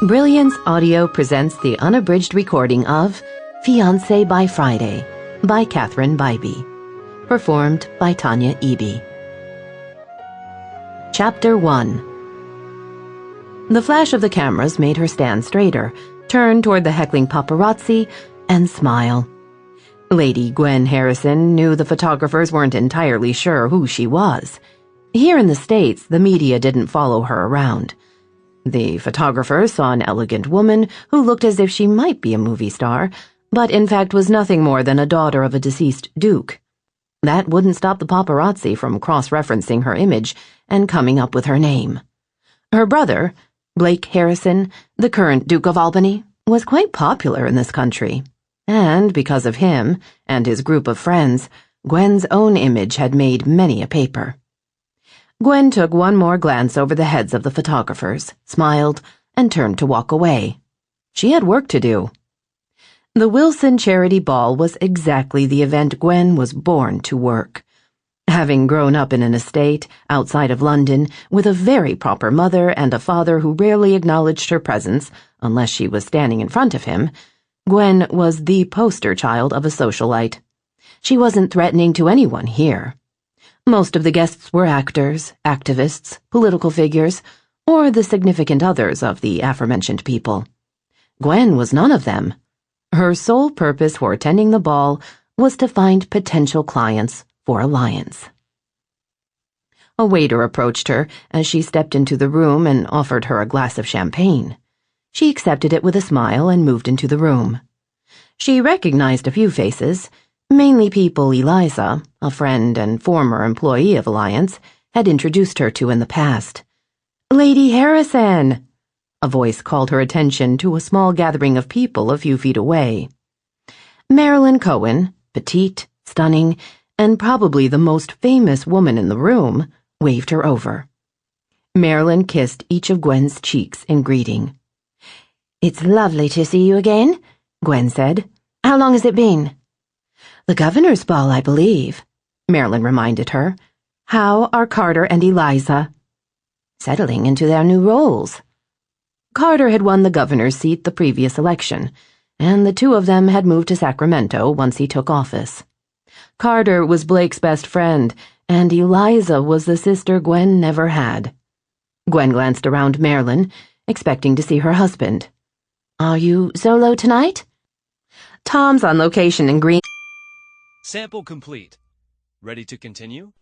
Brilliance Audio presents the unabridged recording of Fiancé by Friday by Catherine Bybee, performed by Tanya Eby. Chapter 1. The flash of the cameras made her stand straighter, turn toward the heckling paparazzi, and smile. Lady Gwen Harrison knew the photographers weren't entirely sure who she was. Here in the States, the media didn't follow her around. The photographers saw an elegant woman who looked as if she might be a movie star, but in fact was nothing more than a daughter of a deceased duke. That wouldn't stop the paparazzi from cross-referencing her image and coming up with her name. Her brother, Blake Harrison, the current Duke of Albany, was quite popular in this country. And because of him and his group of friends, Gwen's own image had made many a paper. Gwen took one more glance over the heads of the photographers, smiled, and turned to walk away. She had work to do. The Wilson Charity Ball was exactly the event Gwen was born to work. Having grown up in an estate outside of London with a very proper mother and a father who rarely acknowledged her presence unless she was standing in front of him, Gwen was the poster child of a socialite. She wasn't threatening to anyone here. Most of the guests were actors, activists, political figures, or the significant others of the aforementioned people. Gwen was none of them. Her sole purpose for attending the ball was to find potential clients for Alliance. A waiter approached her as she stepped into the room and offered her a glass of champagne. She accepted it with a smile and moved into the room. She recognized a few faces, mainly people Eliza, a friend and former employee of Alliance, had introduced her to in the past. "Lady Harrison!" A voice called her attention to a small gathering of people a few feet away. Marilyn Cohen, petite, stunning, and probably the most famous woman in the room, waved her over. Marilyn kissed each of Gwen's cheeks in greeting. "It's lovely to see you again," Gwen said. "How long has it been?" "The governor's ball, I believe," Marilyn reminded her. "How are Carter and Eliza?" "Settling into their new roles." Carter had won the governor's seat the previous election, and the two of them had moved to Sacramento once he took office. Carter was Blake's best friend, and Eliza was the sister Gwen never had. Gwen glanced around Marilyn, expecting to see her husband. "Are you solo tonight?" "Tom's on location in Green." Sample complete. Ready to continue?